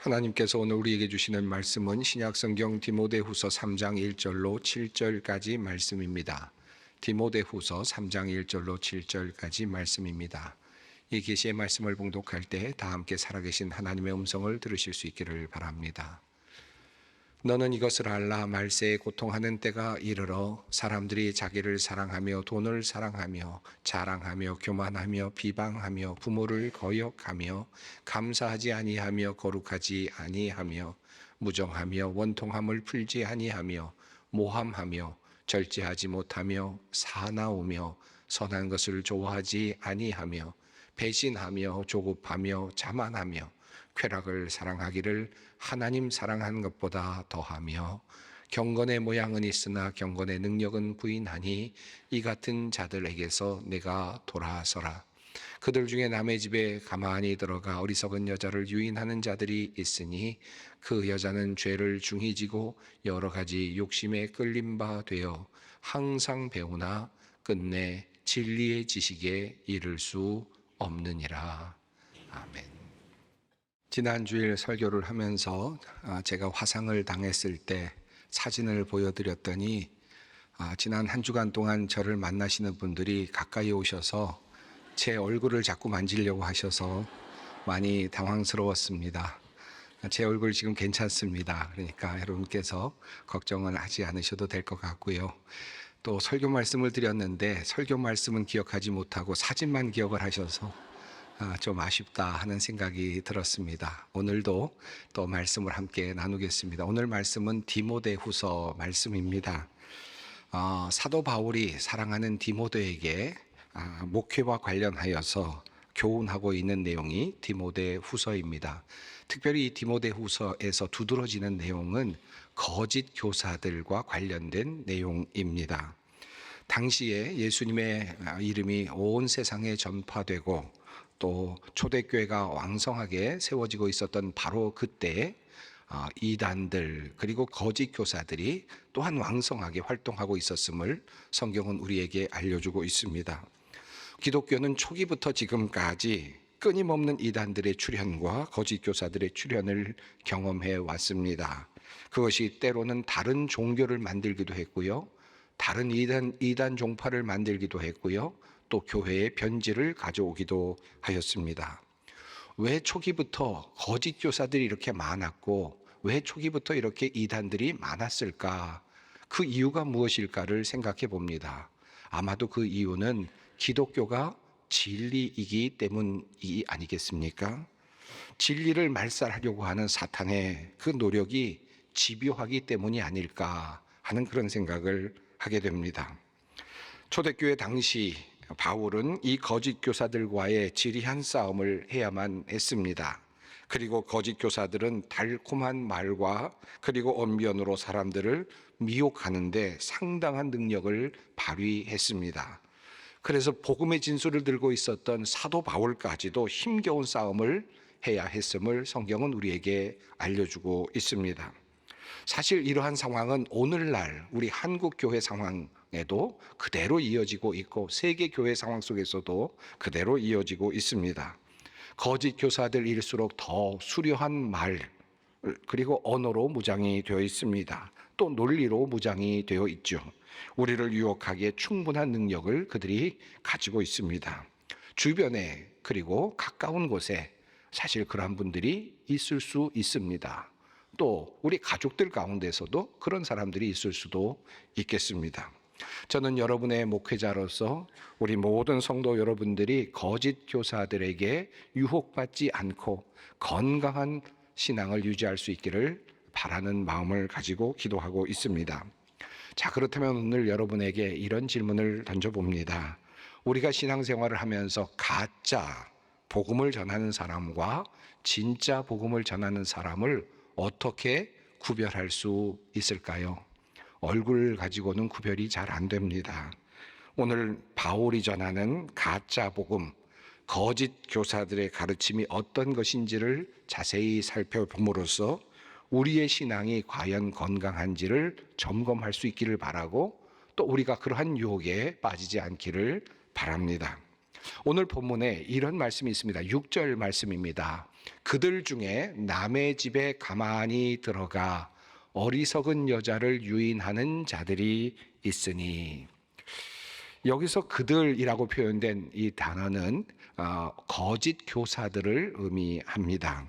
하나님께서 오늘 우리에게 주시는 말씀은 신약성경 디모데후서 3장 1절로 7절까지 말씀입니다. 디모데후서 3장 1절로 7절까지 말씀입니다. 이 계시의 말씀을 봉독할 때 다 함께 살아계신 하나님의 음성을 들으실 수 있기를 바랍니다. 너는 이것을 알라. 말세에 고통하는 때가 이르러 사람들이 자기를 사랑하며 돈을 사랑하며 자랑하며 교만하며 비방하며 부모를 거역하며 감사하지 아니하며 거룩하지 아니하며 무정하며 원통함을 풀지 아니하며 모함하며 절제하지 못하며 사나우며 선한 것을 좋아하지 아니하며 배신하며 조급하며 자만하며 쾌락을 사랑하기를 하나님 사랑하는 것보다 더하며 경건의 모양은 있으나 경건의 능력은 부인하니 이 같은 자들에게서 내가 돌아서라. 그들 중에 남의 집에 가만히 들어가 어리석은 여자를 유인하는 자들이 있으니 그 여자는 죄를 중히 지고 여러 가지 욕심에 끌린 바 되어 항상 배우나 끝내 진리의 지식에 이를 수 없느니라. 아멘. 지난 주일 설교를 하면서 제가 화상을 당했을 때 사진을 보여드렸더니 지난 한 주간 동안 저를 만나시는 분들이 가까이 오셔서 제 얼굴을 자꾸 만지려고 하셔서 많이 당황스러웠습니다. 제 얼굴 지금 괜찮습니다. 그러니까 여러분께서 걱정은 하지 않으셔도 될 것 같고요. 또 설교 말씀을 드렸는데 설교 말씀은 기억하지 못하고 사진만 기억을 하셔서 좀 아쉽다 하는 생각이 들었습니다. 오늘도 또 말씀을 함께 나누겠습니다. 오늘 말씀은 디모데후서 말씀입니다. 사도 바울이 사랑하는 디모데에게 목회와 관련하여서 교훈하고 있는 내용이 디모데후서입니다. 특별히 이 디모데후서에서 두드러지는 내용은 거짓 교사들과 관련된 내용입니다. 당시에 예수님의 이름이 온 세상에 전파되고 또 초대교회가 왕성하게 세워지고 있었던 바로 그때 이단들 그리고 거짓 교사들이 또한 왕성하게 활동하고 있었음을 성경은 우리에게 알려주고 있습니다. 기독교는 초기부터 지금까지 끊임없는 이단들의 출현과 거짓 교사들의 출현을 경험해 왔습니다. 그것이 때로는 다른 종교를 만들기도 했고요. 다른 이단 종파를 만들기도 했고요. 또 교회의 변질을 가져오기도 하였습니다. 왜 초기부터 거짓 교사들이 이렇게 많았고 왜 초기부터 이렇게 이단들이 많았을까? 그 이유가 무엇일까를 생각해 봅니다. 아마도 그 이유는 기독교가 진리이기 때문이 아니겠습니까? 진리를 말살하려고 하는 사탄의 그 노력이 집요하기 때문이 아닐까 하는 그런 생각을 하게 됩니다. 초대교회 당시 바울은 이 거짓 교사들과의 지리한 싸움을 해야만 했습니다. 그리고 거짓 교사들은 달콤한 말과 그리고 언변으로 사람들을 미혹하는데 상당한 능력을 발휘했습니다. 그래서 복음의 진술을 들고 있었던 사도 바울까지도 힘겨운 싸움을 해야 했음을 성경은 우리에게 알려주고 있습니다. 사실 이러한 상황은 오늘날 우리 한국 교회 상황에도 그대로 이어지고 있고 세계 교회 상황 속에서도 그대로 이어지고 있습니다. 거짓 교사들일수록 더 수려한 말 그리고 언어로 무장이 되어 있습니다. 또 논리로 무장이 되어 있죠. 우리를 유혹하기에 충분한 능력을 그들이 가지고 있습니다. 주변에 그리고 가까운 곳에 사실 그러한 분들이 있을 수 있습니다. 또 우리 가족들 가운데서도 그런 사람들이 있을 수도 있겠습니다. 저는 여러분의 목회자로서 우리 모든 성도 여러분들이 거짓 교사들에게 유혹받지 않고 건강한 신앙을 유지할 수 있기를 바라는 마음을 가지고 기도하고 있습니다. 자, 그렇다면 오늘 여러분에게 이런 질문을 던져봅니다. 우리가 신앙생활을 하면서 가짜 복음을 전하는 사람과 진짜 복음을 전하는 사람을 어떻게 구별할 수 있을까요? 얼굴 가지고는 구별이 잘 안 됩니다. 오늘 바울이 전하는 가짜 복음, 거짓 교사들의 가르침이 어떤 것인지를 자세히 살펴봄으로써 우리의 신앙이 과연 건강한지를 점검할 수 있기를 바라고 또 우리가 그러한 유혹에 빠지지 않기를 바랍니다. 오늘 본문에 이런 말씀이 있습니다. 6절 말씀입니다. 그들 중에 남의 집에 가만히 들어가 어리석은 여자를 유인하는 자들이 있으니, 여기서 그들이라고 표현된 이 단어는 거짓 교사들을 의미합니다.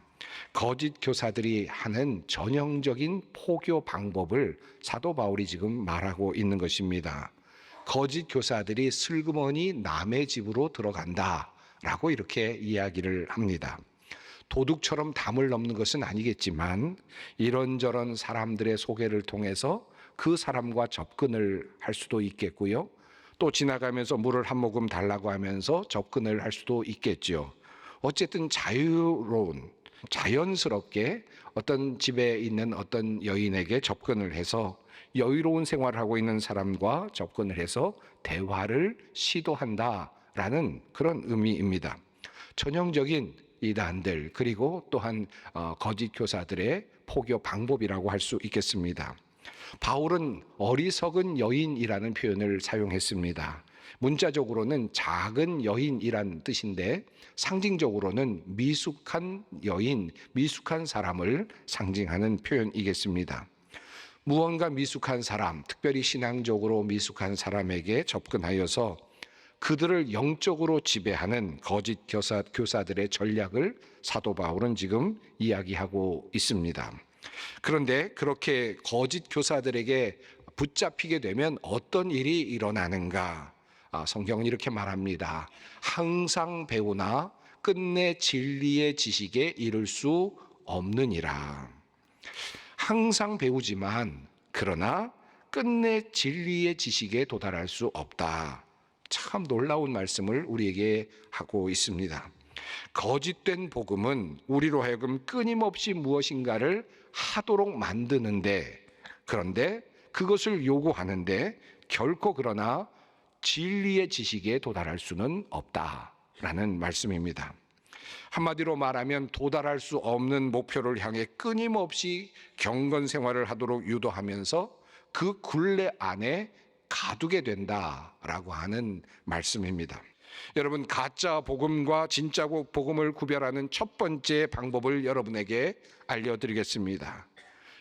거짓 교사들이 하는 전형적인 포교 방법을 사도 바울이 지금 말하고 있는 것입니다. 거짓 교사들이 슬그머니 남의 집으로 들어간다라고 이렇게 이야기를 합니다. 도둑처럼 담을 넘는 것은 아니겠지만 이런저런 사람들의 소개를 통해서 그 사람과 접근을 할 수도 있겠고요. 또 지나가면서 물을 한 모금 달라고 하면서 접근을 할 수도 있겠죠. 어쨌든 자연스럽게 어떤 집에 있는 어떤 여인에게 접근을 해서 여유로운 생활을 하고 있는 사람과 접근을 해서 대화를 시도한다라는 그런 의미입니다. 전형적인 이단들, 그리고 또한 거짓 교사들의 포교 방법이라고 할 수 있겠습니다. 바울은 어리석은 여인이라는 표현을 사용했습니다. 문자적으로는 작은 여인이란 뜻인데 상징적으로는 미숙한 여인, 미숙한 사람을 상징하는 표현이겠습니다. 무언가 미숙한 사람, 특별히 신앙적으로 미숙한 사람에게 접근하여서 그들을 영적으로 지배하는 거짓 교사들의 전략을 사도 바울은 지금 이야기하고 있습니다. 그런데 그렇게 거짓 교사들에게 붙잡히게 되면 어떤 일이 일어나는가? 성경은 이렇게 말합니다. 항상 배우나 끝내 진리의 지식에 이를 수 없느니라. 항상 배우지만 그러나 끝내 진리의 지식에 도달할 수 없다. 참 놀라운 말씀을 우리에게 하고 있습니다. 거짓된 복음은 우리로 하여금 끊임없이 무엇인가를 하도록 만드는데, 그런데 그것을 요구하는데 결코 그러나 진리의 지식에 도달할 수는 없다라는 말씀입니다. 한마디로 말하면 도달할 수 없는 목표를 향해 끊임없이 경건 생활을 하도록 유도하면서 그 굴레 안에 가두게 된다라고 하는 말씀입니다. 여러분, 가짜 복음과 진짜 복음을 구별하는 첫 번째 방법을 여러분에게 알려드리겠습니다.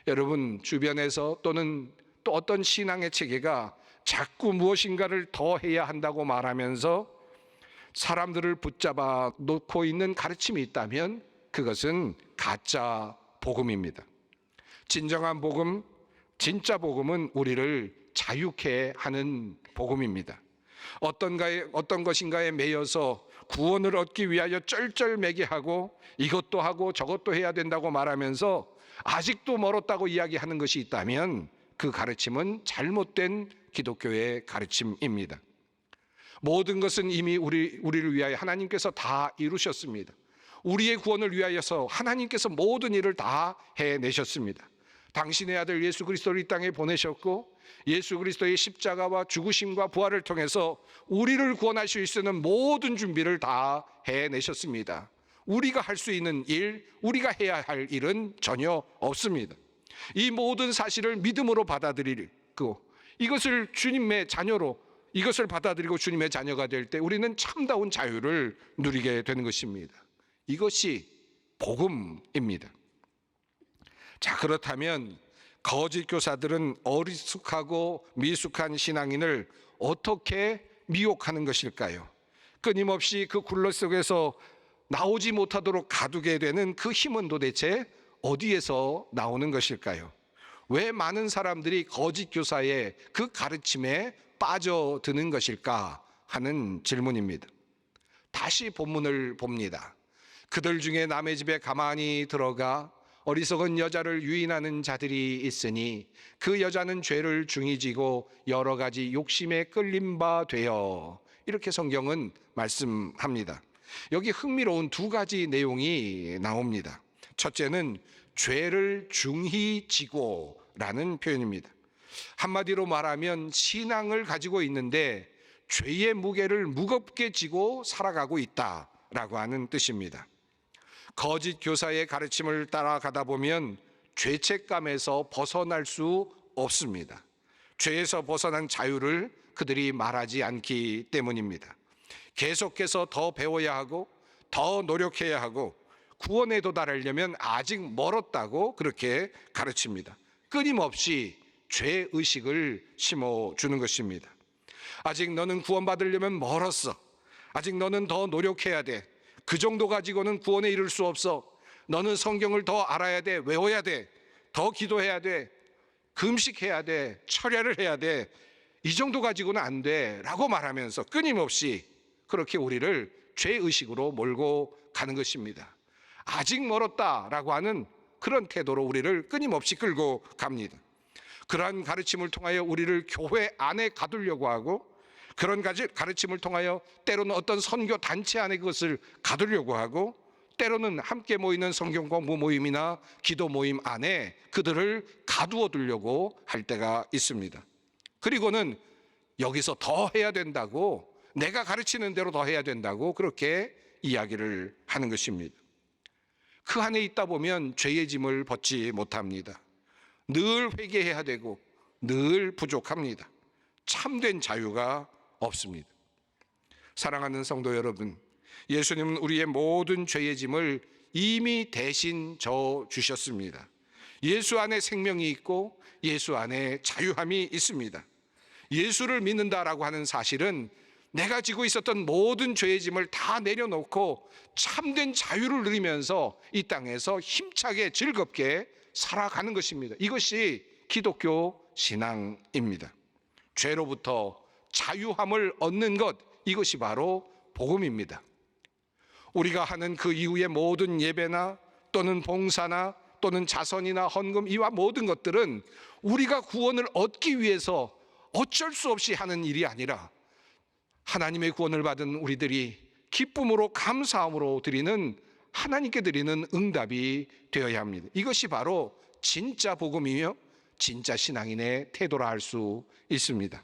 여러분 주변에서 또는 또 어떤 신앙의 체계가 자꾸 무엇인가를 더 해야 한다고 말하면서 사람들을 붙잡아 놓고 있는 가르침이 있다면 그것은 가짜 복음입니다. 진정한 복음, 진짜 복음은 우리를 자유케 하는 복음입니다. 어떤 것인가에 매여서 구원을 얻기 위하여 쩔쩔매게 하고 이것도 하고 저것도 해야 된다고 말하면서 아직도 멀었다고 이야기하는 것이 있다면 그 가르침은 잘못된 기독교의 가르침입니다. 모든 것은 이미 우리를 위하여 하나님께서 다 이루셨습니다. 우리의 구원을 위하여서 하나님께서 모든 일을 다 해내셨습니다. 당신의 아들 예수 그리스도를 이 땅에 보내셨고 예수 그리스도의 십자가와 죽으심과 부활을 통해서 우리를 구원하실 수 있는 모든 준비를 다 해내셨습니다. 우리가 할 수 있는 일, 우리가 해야 할 일은 전혀 없습니다. 이 모든 사실을 믿음으로 받아들이고 이것을 주님의 자녀로 이것을 받아들이고 주님의 자녀가 될 때 우리는 참다운 자유를 누리게 되는 것입니다. 이것이 복음입니다. 자, 그렇다면 거짓 교사들은 어리숙하고 미숙한 신앙인을 어떻게 미혹하는 것일까요? 끊임없이 그 굴러 속에서 나오지 못하도록 가두게 되는 그 힘은 도대체 어디에서 나오는 것일까요? 왜 많은 사람들이 거짓 교사의 그 가르침에 빠져드는 것일까 하는 질문입니다. 다시 본문을 봅니다. 그들 중에 남의 집에 가만히 들어가 어리석은 여자를 유인하는 자들이 있으니 그 여자는 죄를 중히 지고 여러 가지 욕심에 끌린 바 되어, 이렇게 성경은 말씀합니다. 여기 흥미로운 두 가지 내용이 나옵니다. 첫째는 죄를 중히 지고 라는 표현입니다. 한마디로 말하면 신앙을 가지고 있는데 죄의 무게를 무겁게 지고 살아가고 있다라고 하는 뜻입니다. 거짓 교사의 가르침을 따라가다 보면 죄책감에서 벗어날 수 없습니다. 죄에서 벗어난 자유를 그들이 말하지 않기 때문입니다. 계속해서 더 배워야 하고 더 노력해야 하고 구원에 도달하려면 아직 멀었다고 그렇게 가르칩니다. 끊임없이 죄의식을 심어주는 것입니다. 아직 너는 구원받으려면 멀었어. 아직 너는 더 노력해야 돼. 그 정도 가지고는 구원에 이를 수 없어. 너는 성경을 더 알아야 돼. 외워야 돼. 더 기도해야 돼. 금식해야 돼. 철야를 해야 돼. 이 정도 가지고는 안 돼. 라고 말하면서 끊임없이 그렇게 우리를 죄의식으로 몰고 가는 것입니다. 아직 멀었다라고 하는 그런 태도로 우리를 끊임없이 끌고 갑니다. 그러한 가르침을 통하여 우리를 교회 안에 가두려고 하고 그런 가르침을 통하여 때로는 어떤 선교 단체 안에 그것을 가두려고 하고 때로는 함께 모이는 성경 공부 모임이나 기도 모임 안에 그들을 가두어 두려고 할 때가 있습니다. 그리고는 여기서 더 해야 된다고, 내가 가르치는 대로 더 해야 된다고 그렇게 이야기를 하는 것입니다. 그 안에 있다 보면 죄의 짐을 벗지 못합니다. 늘 회개해야 되고 늘 부족합니다. 참된 자유가 없습니다. 사랑하는 성도 여러분, 예수님은 우리의 모든 죄의 짐을 이미 대신 져 주셨습니다. 예수 안에 생명이 있고 예수 안에 자유함이 있습니다. 예수를 믿는다라고 하는 사실은 내가 지고 있었던 모든 죄의 짐을 다 내려놓고 참된 자유를 누리면서 이 땅에서 힘차게 즐겁게 살아가는 것입니다. 이것이 기독교 신앙입니다. 죄로부터 자유함을 얻는 것, 이것이 바로 복음입니다. 우리가 하는 그 이후의 모든 예배나 또는 봉사나 또는 자선이나 헌금, 이와 모든 것들은 우리가 구원을 얻기 위해서 어쩔 수 없이 하는 일이 아니라 하나님의 구원을 받은 우리들이 기쁨으로 감사함으로 드리는, 하나님께 드리는 응답이 되어야 합니다. 이것이 바로 진짜 복음이며 진짜 신앙인의 태도라 할 수 있습니다.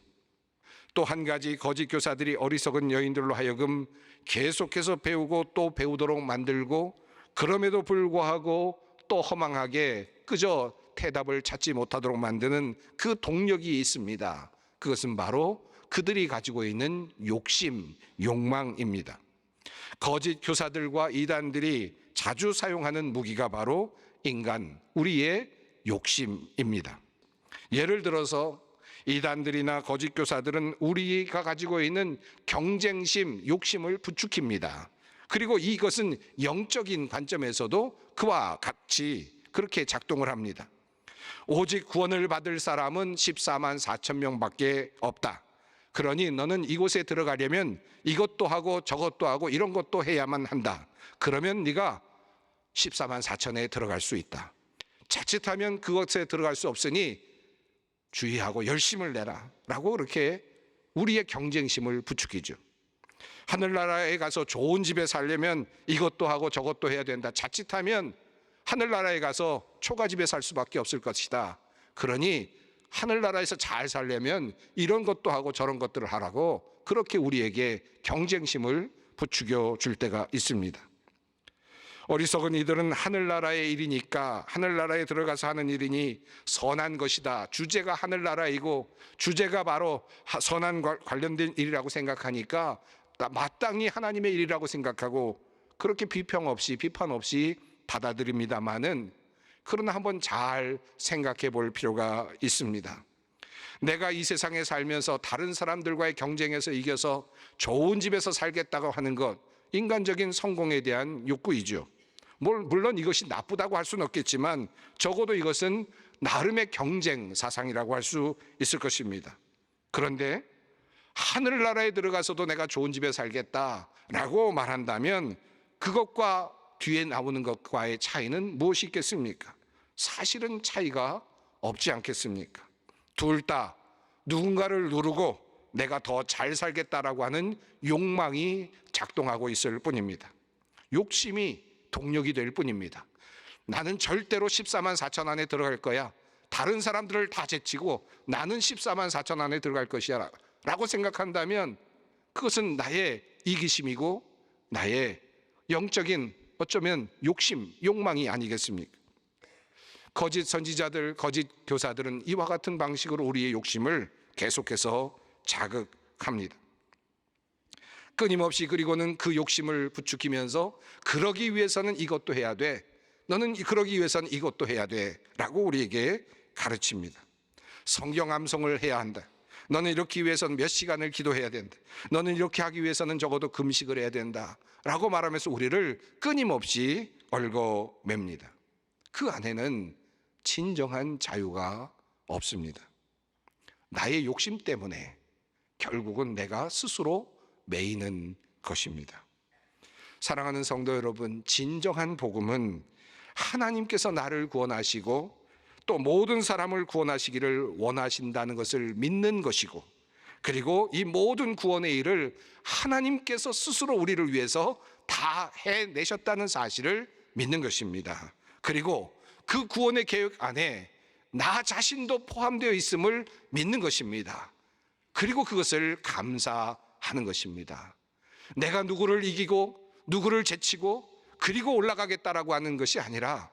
또 한 가지, 거짓 교사들이 어리석은 여인들로 하여금 계속해서 배우고 또 배우도록 만들고 그럼에도 불구하고 또 허망하게 그저 대답을 찾지 못하도록 만드는 그 동력이 있습니다. 그것은 바로 그들이 가지고 있는 욕심, 욕망입니다. 거짓 교사들과 이단들이 자주 사용하는 무기가 바로 인간, 우리의 욕심입니다. 예를 들어서 이단들이나 거짓 교사들은 우리가 가지고 있는 경쟁심, 욕심을 부추깁니다. 그리고 이것은 영적인 관점에서도 그와 같이 그렇게 작동을 합니다. 오직 구원을 받을 사람은 14만 4천 명밖에 없다. 그러니 너는 이곳에 들어가려면 이것도 하고 저것도 하고 이런 것도 해야만 한다. 그러면 네가 14만 4천에 들어갈 수 있다. 자칫하면 그것에 들어갈 수 없으니 주의하고 열심을 내라 라고 그렇게 우리의 경쟁심을 부추기죠. 하늘나라에 가서 좋은 집에 살려면 이것도 하고 저것도 해야 된다. 자칫하면 하늘나라에 가서 초가집에 살 수밖에 없을 것이다. 그러니 하늘나라에서 잘 살려면 이런 것도 하고 저런 것들을 하라고 그렇게 우리에게 경쟁심을 부추겨 줄 때가 있습니다. 어리석은 이들은 하늘나라의 일이니까, 하늘나라에 들어가서 하는 일이니 선한 것이다. 주제가 하늘나라이고 주제가 바로 선한 관련된 일이라고 생각하니까 마땅히 하나님의 일이라고 생각하고 그렇게 비평 없이 비판 없이 받아들입니다마는, 그러나 한번 잘 생각해 볼 필요가 있습니다. 내가 이 세상에 살면서 다른 사람들과의 경쟁에서 이겨서 좋은 집에서 살겠다고 하는 것, 인간적인 성공에 대한 욕구이죠. 물론 이것이 나쁘다고 할 수는 없겠지만 적어도 이것은 나름의 경쟁 사상이라고 할 수 있을 것입니다. 그런데 하늘나라에 들어가서도 내가 좋은 집에 살겠다라고 말한다면 그것과 뒤에 나오는 것과의 차이는 무엇이 있겠습니까? 사실은 차이가 없지 않겠습니까? 둘 다 누군가를 누르고 내가 더 잘 살겠다라고 하는 욕망이 작동하고 있을 뿐입니다. 욕심이 동력이 될 뿐입니다. 나는 절대로 14만 4천 안에 들어갈 거야. 다른 사람들을 다 제치고 나는 14만 4천 안에 들어갈 것이야 라고 생각한다면 그것은 나의 이기심이고 나의 영적인 어쩌면 욕심, 욕망이 아니겠습니까? 거짓 선지자들, 거짓 교사들은 이와 같은 방식으로 우리의 욕심을 계속해서 자극합니다. 끊임없이 그리고는 그 욕심을 부추기면서 그러기 위해서는 이것도 해야 돼. 너는 그러기 위해서는 이것도 해야 돼. 라고 우리에게 가르칩니다. 성경 암송을 해야 한다. 너는 이렇게 위해서는 몇 시간을 기도해야 된다. 너는 이렇게 하기 위해서는 적어도 금식을 해야 된다. 라고 말하면서 우리를 끊임없이 얽어맵니다. 그 안에는 진정한 자유가 없습니다. 나의 욕심 때문에 결국은 내가 스스로 매이는 것입니다. 사랑하는 성도 여러분, 진정한 복음은 하나님께서 나를 구원하시고 또 모든 사람을 구원하시기를 원하신다는 것을 믿는 것이고, 그리고 이 모든 구원의 일을 하나님께서 스스로 우리를 위해서 다 해내셨다는 사실을 믿는 것입니다. 그리고 그 구원의 계획 안에 나 자신도 포함되어 있음을 믿는 것입니다. 그리고 그것을 감사하는 것입니다. 내가 누구를 이기고 누구를 제치고 그리고 올라가겠다라고 하는 것이 아니라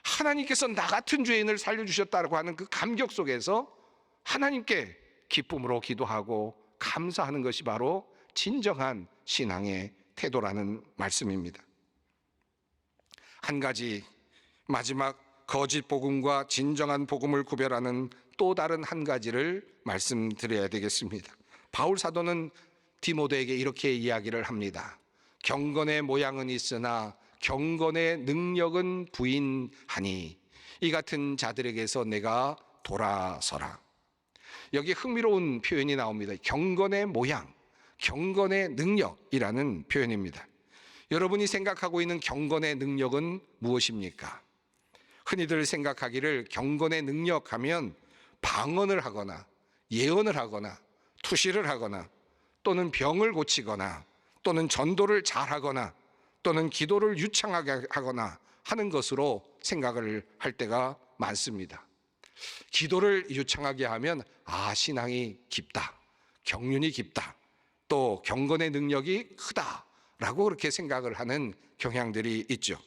하나님께서 나 같은 죄인을 살려주셨다고 하는 그 감격 속에서 하나님께 기쁨으로 기도하고 감사하는 것이 바로 진정한 신앙의 태도라는 말씀입니다. 한 가지 마지막 거짓 복음과 진정한 복음을 구별하는 또 다른 한 가지를 말씀드려야 되겠습니다. 바울 사도는 디모데에게 이렇게 이야기를 합니다. 경건의 모양은 있으나 경건의 능력은 부인하니 이 같은 자들에게서 내가 돌아서라. 여기 흥미로운 표현이 나옵니다. 경건의 모양, 경건의 능력이라는 표현입니다. 여러분이 생각하고 있는 경건의 능력은 무엇입니까? 흔히들 생각하기를 경건의 능력하면 방언을 하거나 예언을 하거나 투시를 하거나 또는 병을 고치거나 또는 전도를 잘하거나 또는 기도를 유창하게 하거나 하는 것으로 생각을 할 때가 많습니다. 기도를 유창하게 하면 신앙이 깊다, 경륜이 깊다, 또 경건의 능력이 크다라고 그렇게 생각을 하는 경향들이 있죠.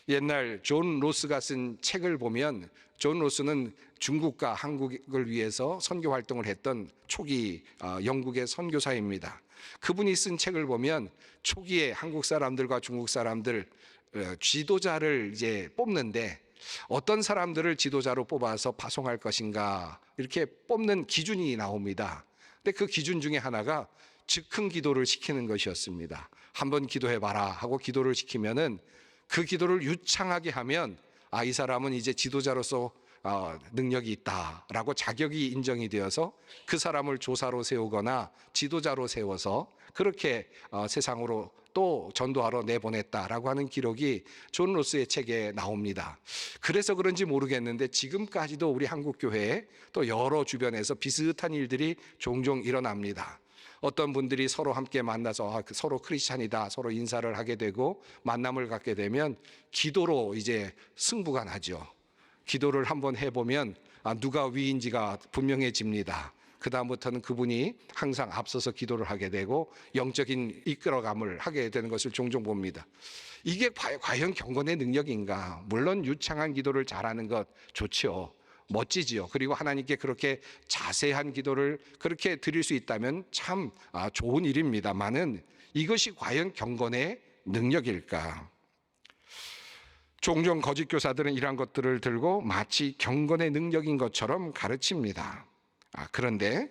옛날 존 로스가 쓴 책을 보면, 존 로스는 중국과 한국을 위해서 선교 활동을 했던 초기 영국의 선교사입니다. 그분이 쓴 책을 보면 초기에 한국 사람들과 중국 사람들 지도자를 이제 뽑는데 어떤 사람들을 지도자로 뽑아서 파송할 것인가 이렇게 뽑는 기준이 나옵니다. 근데 그 기준 중에 하나가 즉흥 기도를 시키는 것이었습니다. 한번 기도해봐라 하고 기도를 시키면은 그 기도를 유창하게 하면 이 사람은 이제 지도자로서 능력이 있다라고 자격이 인정이 되어서 그 사람을 조사로 세우거나 지도자로 세워서 그렇게 세상으로 또 전도하러 내보냈다라고 하는 기록이 존 로스의 책에 나옵니다. 그래서 그런지 모르겠는데 지금까지도 우리 한국 교회에 또 여러 주변에서 비슷한 일들이 종종 일어납니다. 어떤 분들이 서로 함께 만나서 서로 크리스찬이다 서로 인사를 하게 되고 만남을 갖게 되면 기도로 이제 승부가 나죠. 기도를 한번 해보면 누가 위인지가 분명해집니다. 그 다음부터는 그분이 항상 앞서서 기도를 하게 되고 영적인 이끌어감을 하게 되는 것을 종종 봅니다. 이게 과연 경건의 능력인가? 물론 유창한 기도를 잘하는 것 좋죠. 멋지지요. 그리고 하나님께 그렇게 자세한 기도를 그렇게 드릴 수 있다면 참 좋은 일입니다만은 이것이 과연 경건의 능력일까? 종종 거짓 교사들은 이러한 것들을 들고 마치 경건의 능력인 것처럼 가르칩니다. 그런데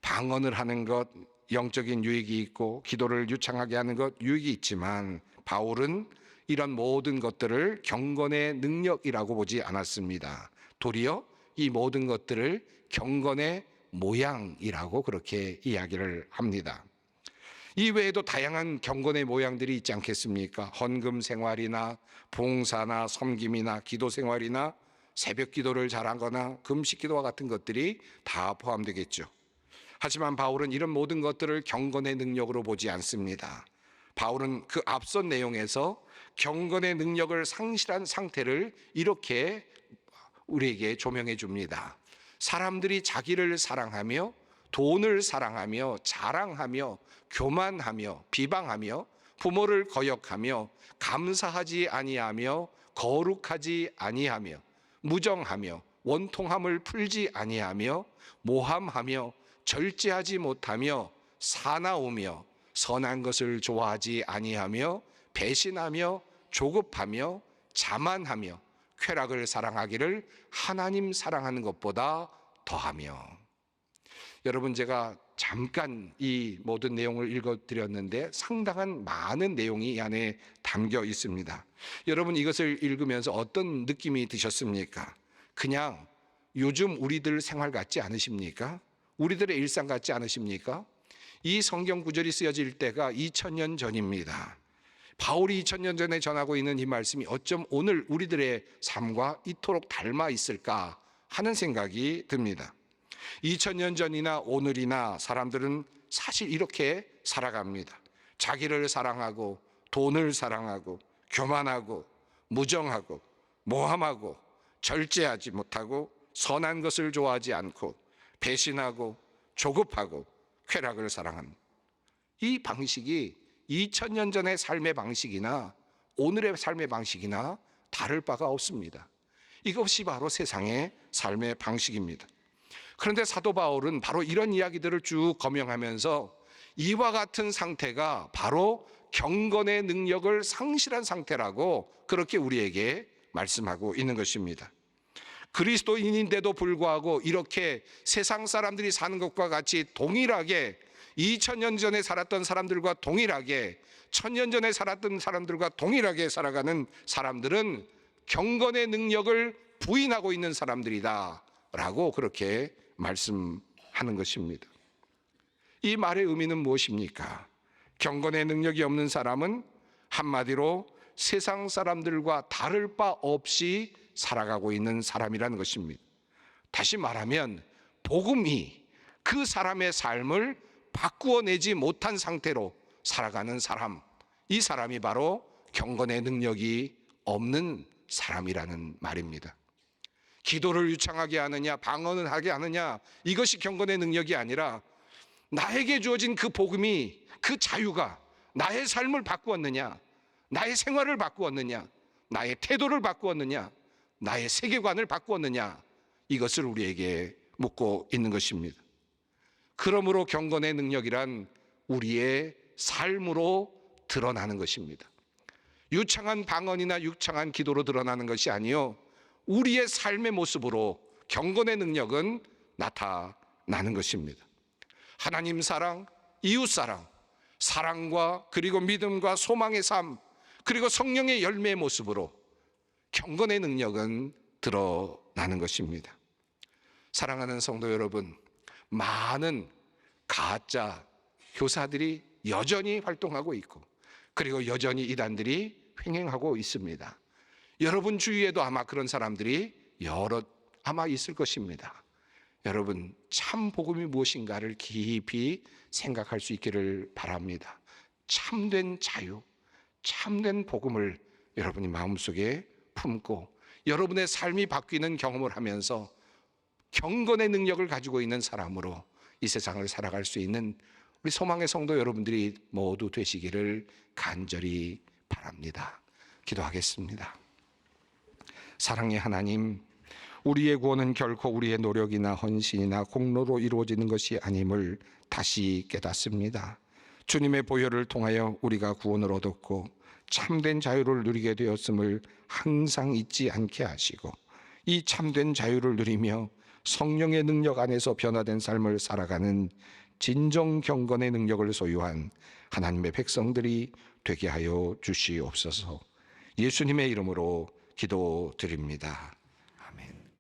방언을 하는 것 영적인 유익이 있고 기도를 유창하게 하는 것 유익이 있지만 바울은 이런 모든 것들을 경건의 능력이라고 보지 않았습니다. 도리어 이 모든 것들을 경건의 모양이라고 그렇게 이야기를 합니다. 이 외에도 다양한 경건의 모양들이 있지 않겠습니까? 헌금 생활이나 봉사나 섬김이나 기도 생활이나 새벽 기도를 잘하거나 금식 기도와 같은 것들이 다 포함되겠죠. 하지만 바울은 이런 모든 것들을 경건의 능력으로 보지 않습니다. 바울은 그 앞선 내용에서 경건의 능력을 상실한 상태를 이렇게 우리에게 조명해 줍니다. 사람들이 자기를 사랑하며 돈을 사랑하며 자랑하며 교만하며 비방하며 부모를 거역하며 감사하지 아니하며 거룩하지 아니하며 무정하며 원통함을 풀지 아니하며 모함하며 절제하지 못하며 사나우며 선한 것을 좋아하지 아니하며 배신하며 조급하며 자만하며 쾌락을 사랑하기를 하나님 사랑하는 것보다 더하며. 여러분, 제가 잠깐 이 모든 내용을 읽어드렸는데 상당한 많은 내용이 이 안에 담겨 있습니다. 여러분, 이것을 읽으면서 어떤 느낌이 드셨습니까? 그냥 요즘 우리들 생활 같지 않으십니까? 우리들의 일상 같지 않으십니까? 이 성경 구절이 쓰여질 때가 2000년 전입니다. 바울이 2000년 전에 전하고 있는 이 말씀이 어쩜 오늘 우리들의 삶과 이토록 닮아 있을까 하는 생각이 듭니다. 2000년 전이나 오늘이나 사람들은 사실 이렇게 살아갑니다. 자기를 사랑하고 돈을 사랑하고 교만하고 무정하고 모함하고 절제하지 못하고 선한 것을 좋아하지 않고 배신하고 조급하고 쾌락을 사랑합니다. 이 방식이 2000년 전의 삶의 방식이나 오늘의 삶의 방식이나 다를 바가 없습니다. 이것이 바로 세상의 삶의 방식입니다. 그런데 사도 바울은 바로 이런 이야기들을 쭉 검명하면서 이와 같은 상태가 바로 경건의 능력을 상실한 상태라고 그렇게 우리에게 말씀하고 있는 것입니다. 그리스도인인데도 불구하고 이렇게 세상 사람들이 사는 것과 같이 동일하게 2000년 전에 살았던 사람들과 동일하게 1000년 전에 살았던 사람들과 동일하게 살아가는 사람들은 경건의 능력을 부인하고 있는 사람들이다 라고 그렇게 말씀하는 것입니다. 이 말의 의미는 무엇입니까? 경건의 능력이 없는 사람은 한마디로 세상 사람들과 다를 바 없이 살아가고 있는 사람이라는 것입니다. 다시 말하면 복음이 그 사람의 삶을 바꾸어내지 못한 상태로 살아가는 사람, 이 사람이 바로 경건의 능력이 없는 사람이라는 말입니다. 기도를 유창하게 하느냐, 방언을 하게 하느냐, 이것이 경건의 능력이 아니라 나에게 주어진 그 복음이, 그 자유가 나의 삶을 바꾸었느냐, 나의 생활을 바꾸었느냐, 나의 태도를 바꾸었느냐, 나의 세계관을 바꾸었느냐, 이것을 우리에게 묻고 있는 것입니다. 그러므로 경건의 능력이란 우리의 삶으로 드러나는 것입니다. 유창한 방언이나 유창한 기도로 드러나는 것이 아니요, 우리의 삶의 모습으로 경건의 능력은 나타나는 것입니다. 하나님 사랑, 이웃 사랑, 사랑과 그리고 믿음과 소망의 삶, 그리고 성령의 열매의 모습으로 경건의 능력은 드러나는 것입니다. 사랑하는 성도 여러분, 많은 가짜 교사들이 여전히 활동하고 있고 그리고 여전히 이단들이 횡행하고 있습니다. 여러분 주위에도 아마 그런 사람들이 아마 있을 것입니다. 여러분, 참 복음이 무엇인가를 깊이 생각할 수 있기를 바랍니다. 참된 자유, 참된 복음을 여러분이 마음속에 품고 여러분의 삶이 바뀌는 경험을 하면서 경건의 능력을 가지고 있는 사람으로 이 세상을 살아갈 수 있는 우리 소망의 성도 여러분들이 모두 되시기를 간절히 바랍니다. 기도하겠습니다. 사랑의 하나님, 우리의 구원은 결코 우리의 노력이나 헌신이나 공로로 이루어지는 것이 아님을 다시 깨닫습니다. 주님의 보혈을 통하여 우리가 구원을 얻었고 참된 자유를 누리게 되었음을 항상 잊지 않게 하시고 이 참된 자유를 누리며 성령의 능력 안에서 변화된 삶을 살아가는 진정 경건의 능력을 소유한 하나님의 백성들이 되게 하여 주시옵소서. 예수님의 이름으로 기도드립니다.